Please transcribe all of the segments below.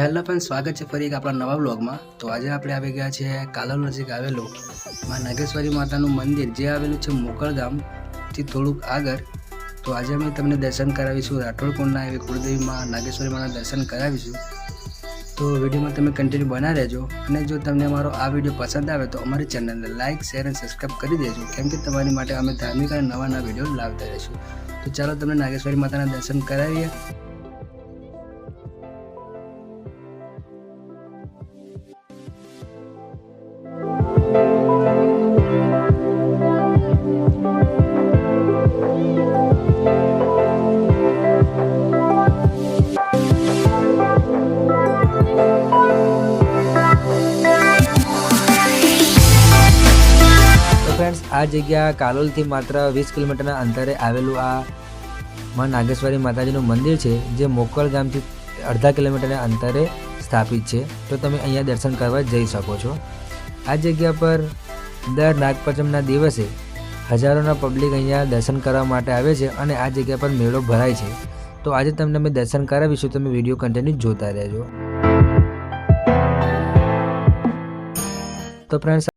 Hello friend, સ્વાગત છે ફરી એક આપણા નવા વ્લોગમાં। તો આજે આપણે આવી ગયા છીએ કાલોલ નજીક આવેલું માં નાગેશ્વરી માતાનું મંદિર, જે આવેલું છે મોકળ ગામથી થોડુંક આગળ। તો આજે અમે તમને દર્શન કરાવીશું રાઠોડ કુંડના એવી કુળદેવી માં નાગેશ્વરી માના દર્શન કરાવીશું। તો વિડીયોમાં તમે કન્ટિન્યુ બના રહેજો, અને જો તમને અમારો આ વિડીયો પસંદ આવે તો અમારી ચેનલને લાઇક, શેર અને સબસ્ક્રાઈબ કરી દેજો, કેમ કે તમારી માટે અમે ધાર્મિક અને નવા વિડીયો લાવતા રહીશું। તો ચાલો તમને નાગેશ્વરી માતાના દર્શન કરાવીએ। फ्रेंड्स, आ जग्या कालोलथी मात्र 20 किलोमीटरना अंतरे आवेलू आ मां नागेश्वरी माताजीनुं मंदिर छे, जे मोकळ गामथी अर्धा किलोमीटरना अंतरे स्थापित छे। तो तमे अहींया दर्शन करवा जई शको छो। आ जग्या पर दर नागपंचमना दिवसे हजारोना पब्लिक अहींया दर्शन करवा माटे आवे छे अने आ जग्या पर मेळो भराय छे। तो आज तमने अमे दर्शन करावीशुं, तमे विडियो कन्टिन्यू जोता रहेजो। तो फ्रेंड्स,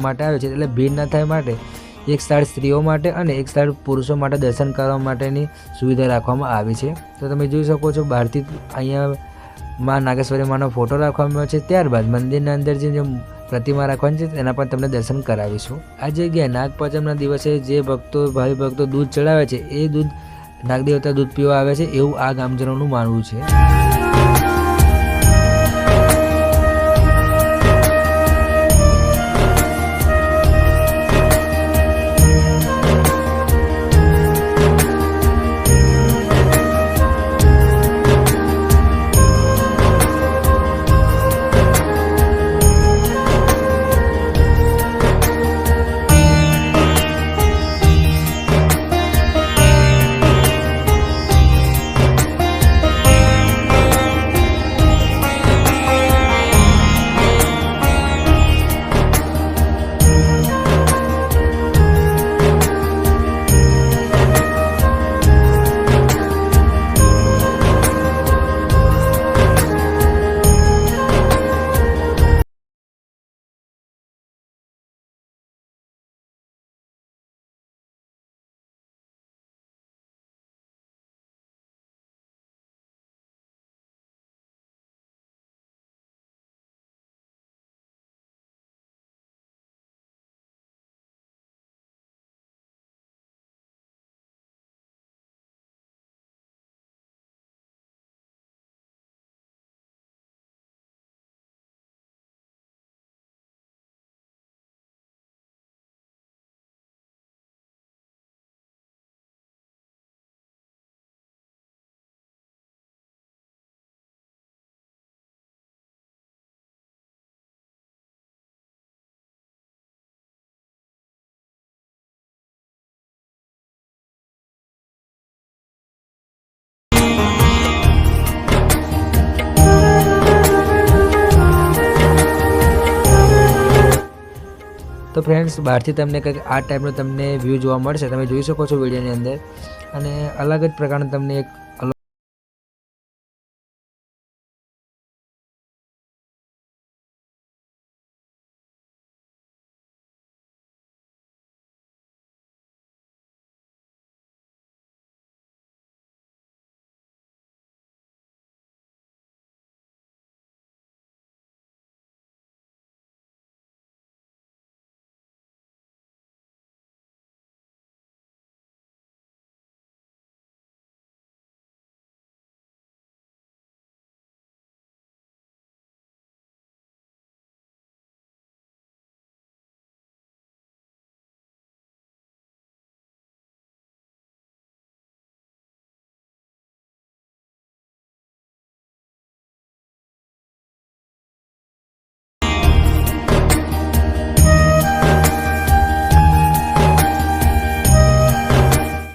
માટે આવે છે એટલે ભીડ ના થાય માટે એક સ્થળ સ્ત્રીઓ માટે અને એક સ્થળ પુરુષો માટે દર્શન કરવા માટેની સુવિધા રાખવામાં આવી છે। તો તમે જોઈ શકો છો, બહારથી અહીંયા માં નાગેશ્વરી માનો ફોટો રાખવામાં આવ્યો છે। ત્યારબાદ મંદિરના અંદર જે પ્રતિમા રાખવાની છે તેના પર તમને દર્શન કરાવીશું। આ જગ્યાએ નાગપંચમના દિવસે જે ભક્તો ભાવિ ભક્તો દૂધ ચડાવે છે એ દૂધ નાગદેવતા દૂધ પીવા આવે છે એવું આ ગામજનોનું માનવું છે। तो फ्रेंड्स, બહારથી તમને કંઈક આ ટાઈપનો તમને વ્યૂ જોવા મળશે, તમે જોઈ શકો છો વિડીયોની અંદર। અને અલગ જ પ્રકારનો તમને એક